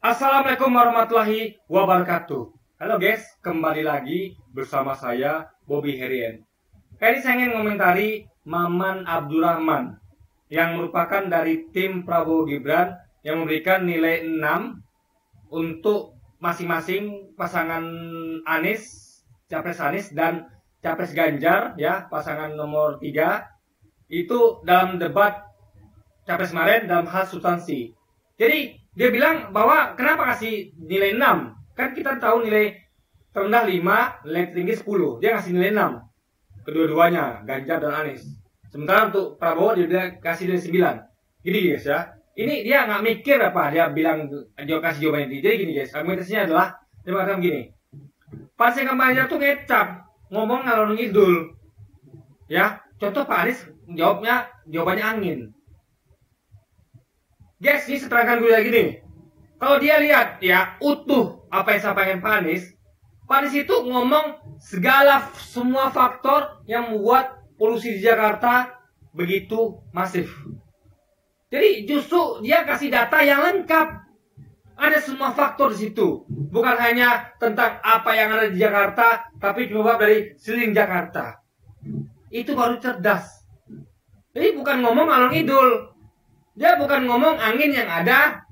Assalamualaikum warahmatullahi wabarakatuh. Halo guys, kembali lagi bersama saya Bobby Herien. Kali ini saya ingin mengomentari Maman Abdurrahman yang merupakan dari tim Prabowo Gibran yang memberikan nilai 6 untuk masing-masing pasangan Anies, Capres Anies dan Capres Ganjar ya, pasangan nomor 3 itu dalam debat Capres kemarin dalam hal substansi. Jadi dia bilang bahwa kenapa kasih nilai 6? Kan kita tahu nilai terendah 5, nilai tinggi 10. Dia ngasih nilai 6. Kedua-duanya, Ganjar dan Anies. Sementara untuk Prabowo dia bilang kasih nilai 9. Gini guys ya. Ini dia nggak mikir apa dia bilang kasih jawaban ini. Jadi gini guys, argumentasinya adalah dia mengatakan begini. Pas yang kampanye tuh ngecap, ngomong ngalor ngidul. Ya, contoh Pak Anies jawabannya angin. Guys, ini seterangkan gue lagi nih. Kalau dia lihat ya utuh apa yang disampaikan Pak Anies itu ngomong semua faktor yang membuat polusi di Jakarta begitu masif. Jadi justru dia kasih data yang lengkap. Ada semua faktor di situ. Bukan hanya tentang apa yang ada di Jakarta, tapi penyebab dari sekeliling Jakarta. Itu baru cerdas. Jadi bukan ngomong ngalor ngidul. Dia bukan ngomong angin yang ada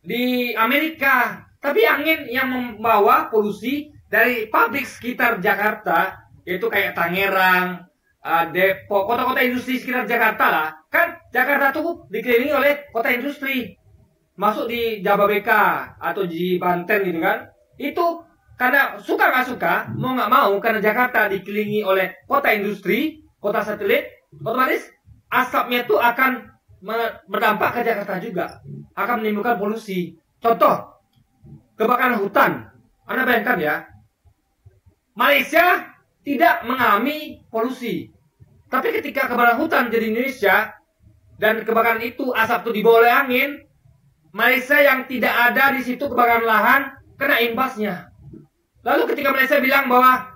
di Amerika, tapi angin yang membawa polusi dari pabrik sekitar Jakarta, yaitu kayak Tangerang, Depok, kota-kota industri sekitar Jakarta lah. Kan Jakarta tuh dikelilingi oleh kota industri. Masuk di Jababeka atau di Banten gitu kan. Itu karena suka nggak suka, mau nggak mau, karena Jakarta dikelilingi oleh kota industri, kota satelit, otomatis asapnya tuh akan berdampak ke Jakarta juga, akan menimbulkan polusi. Contoh kebakaran hutan. Anda bayangkan ya, Malaysia tidak mengalami polusi, tapi ketika kebakaran hutan jadi Indonesia dan kebakaran itu asap itu dibawa oleh angin, Malaysia yang tidak ada di situ kebakaran lahan kena imbasnya. Lalu ketika Malaysia bilang bahwa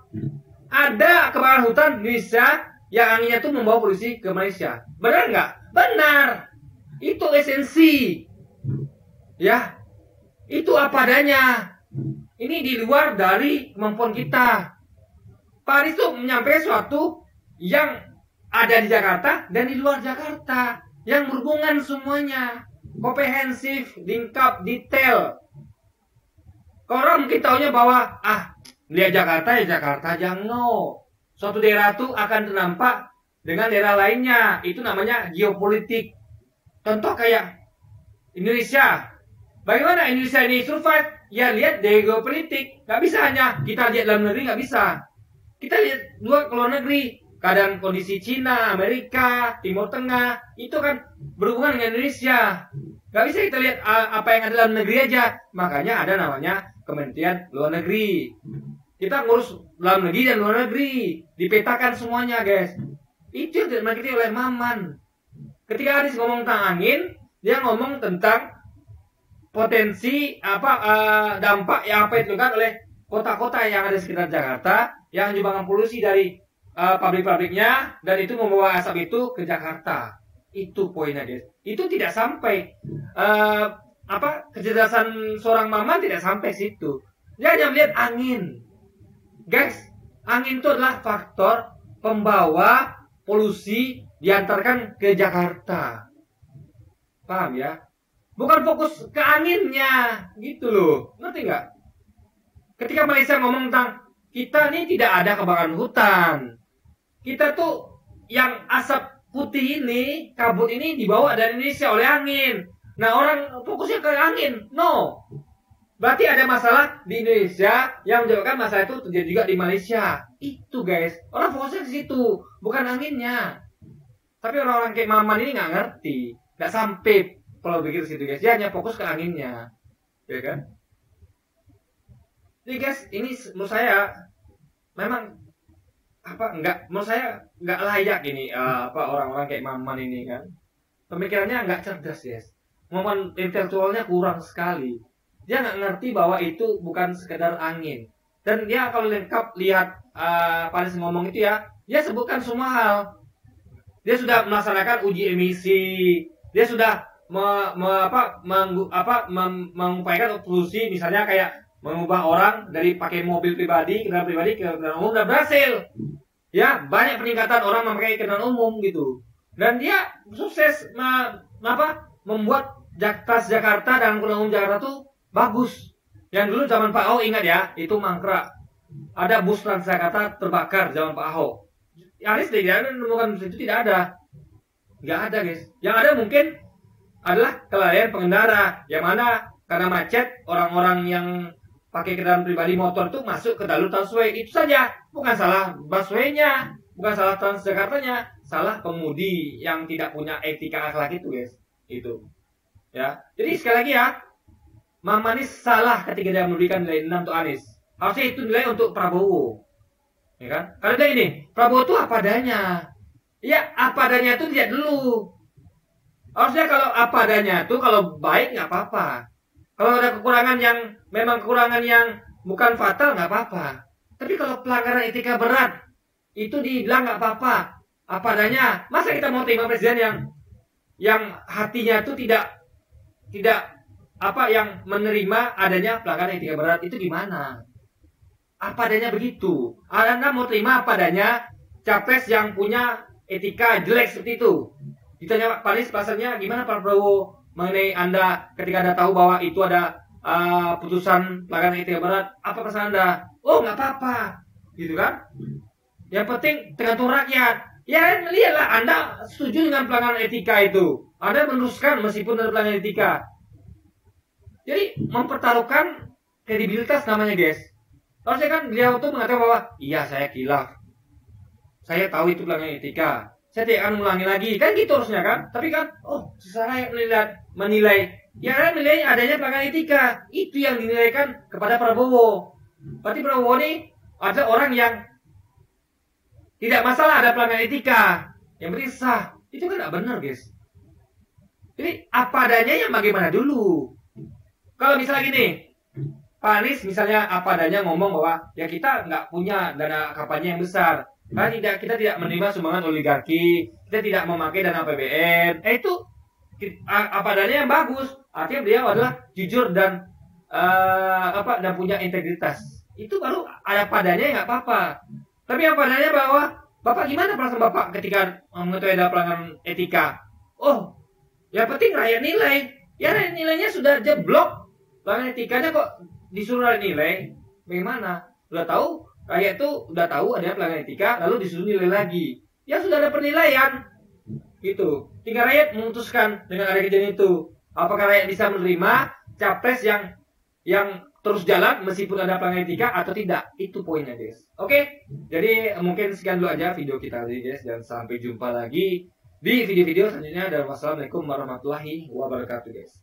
ada kebakaran hutan di Indonesia yang anginnya itu membawa polusi ke Malaysia, benar nggak? Benar. Itu esensi. Ya. Itu apa adanya. Ini di luar dari kemampuan kita. Pak Anies itu menyampaikan sesuatu yang ada di Jakarta dan di luar Jakarta, yang berhubungan semuanya. Komprehensif, lengkap, detail. Kalau orang mungkin tahunya bahwa lihat Jakarta ya Jakarta, jangan no. Suatu daerah itu akan terdampak dengan daerah lainnya. Itu namanya geopolitik. Contoh kayak Indonesia. Bagaimana Indonesia ini survive? Ya lihat dari geopolitik. Gak bisa hanya kita lihat dalam negeri, gak bisa. Kita lihat dua ke luar negeri. Keadaan kondisi Cina, Amerika, Timur Tengah. Itu kan berhubungan dengan Indonesia. Gak bisa kita lihat apa yang ada dalam negeri aja. Makanya ada namanya Kementerian Luar Negeri. Kita ngurus dalam negeri dan luar negeri. Dipetakan semuanya guys. Itu yang dimengerti oleh Maman. Ketika Anies ngomong tentang angin, dia ngomong tentang potensi dampak yang itu kan oleh kota-kota yang ada di sekitar Jakarta yang menyumbangkan polusi dari pabrik-pabriknya, dan itu membawa asap itu ke Jakarta. Itu poinnya guys. Itu tidak sampai kecerdasan seorang Maman tidak sampai situ. Dia hanya melihat angin. Guys, angin itu adalah faktor pembawa polusi diantarkan ke Jakarta. Paham ya? Bukan fokus ke anginnya, gitu loh. Ngerti nggak? Ketika Malaysia ngomong tentang kita ini tidak ada kebakaran hutan. Kita tuh yang asap putih ini, kabut ini dibawa dari Indonesia oleh angin. Nah orang fokusnya ke angin. No. Berarti ada masalah di Indonesia yang menyebabkan masalah itu terjadi juga di Malaysia. Itu guys. Orang fokusnya ke situ, bukan anginnya. Tapi orang-orang kayak Maman ini nggak ngerti, nggak sampai kalau begitu situ guys. Dia hanya fokus ke anginnya, ya kan? Jadi guys, ini menurut saya memang menurut saya nggak layak ini orang-orang kayak Maman ini kan. Pemikirannya nggak cerdas guys. Kemampuan intelektualnya kurang sekali. Dia nggak ngerti bahwa itu bukan sekedar angin. Dan dia kalau lengkap lihat Pak Anies ngomong itu ya, dia sebutkan semua hal. Dia sudah melaksanakan uji emisi, dia sudah mengupayakan solusi, misalnya kayak mengubah orang dari pakai mobil pribadi, kendaraan pribadi ke kendaraan umum, dan berhasil. Ya, banyak peningkatan orang memakai kendaraan umum gitu. Dan dia sukses membuat Transjakarta dan kendaraan umum Jakarta tuh bagus. Yang dulu zaman Pak Ahok, ingat ya, itu mangkrak. Ada bus Transjakarta terbakar zaman Pak Ahok. Anies tidak menemukan bus itu, tidak ada. Nggak ada, guys. Yang ada mungkin adalah kelalaian pengendara, yang mana karena macet, orang-orang yang pakai kendaraan pribadi motor itu masuk ke jalur busway. Itu saja, bukan salah busway-nya, bukan salah Transjakartanya, salah pemudi yang tidak punya etika akhlak itu, guys. Itu. Ya. Jadi sekali lagi ya, Mang Manis salah ketika dia memberikan nilai 6 untuk Anies. Harusnya itu nilai untuk Prabowo. Ya kan? Kalau dia ini, Prabowo itu apa adanya. Ya, apa adanya itu lihat dulu. Harusnya kalau apa adanya itu, kalau baik nggak apa-apa. Kalau ada kekurangan yang memang kekurangan yang bukan fatal, nggak apa-apa. Tapi kalau pelanggaran etika berat, itu dibilang nggak apa-apa. Apa adanya. Masa kita mau terima presiden yang hatinya itu tidak yang menerima adanya pelanggaran etika berat, itu gimana? Apa adanya begitu. Anda mau terima apa adanya capres yang punya etika jelek seperti itu. Ditanya Pak Anies, perasaannya gimana Pak Prabowo mengenai Anda ketika Anda tahu bahwa itu ada putusan pelanggaran etika berat, apa perasaan Anda? Oh, nggak apa-apa, gitu kan? Yang penting tergantung rakyat. Ya, lihatlah Anda setuju dengan pelanggaran etika itu. Anda meneruskan meskipun ada pelanggaran etika. Jadi mempertaruhkan kredibilitas namanya, guys. Harusnya kan beliau tuh mengatakan bahwa iya saya khilaf, saya tahu itu pelanggaran etika, saya tidak akan mengulangi lagi, kan gitu harusnya kan. Tapi kan, saya menilai, ya menilai adanya pelanggaran etika, itu yang dinilaikan kepada Prabowo. Berarti Prabowo ini ada orang yang tidak masalah ada pelanggaran etika, yang penting sah. Itu kan tidak benar, guys. Jadi apa adanya yang bagaimana dulu. Kalau misalnya gini, Pak Anies misalnya apa adanya ngomong bahwa ya kita nggak punya dana kampanye yang besar. Karena kita tidak menerima sumbangan oligarki, kita tidak memakai dana APBN. Itu apa adanya yang bagus. Artinya beliau adalah jujur dan dan punya integritas. Itu baru ada padanya nggak apa-apa. Tapi apa adanya bahwa Bapak gimana perasaan Bapak ketika mengetahui ada pelanggaran etika? Oh, yang penting rakyat nilai. Ya nilainya sudah jeblok. Pelanggaran etikanya kok disuruh nilai? Bagaimana? Sudah tahu? Rakyat itu udah tahu ada pelanggaran etika, lalu disuruh nilai lagi. Ya sudah ada penilaian, gitu. Tinggal rakyat memutuskan dengan ada kejadian itu. Apakah rakyat bisa menerima capres yang terus jalan meskipun ada pelanggaran etika atau tidak? Itu poinnya, guys. Oke, jadi mungkin sekian dulu aja video kita tadi, guys. Dan sampai jumpa lagi di video-video selanjutnya. Dan wassalamualaikum warahmatullahi wabarakatuh, guys.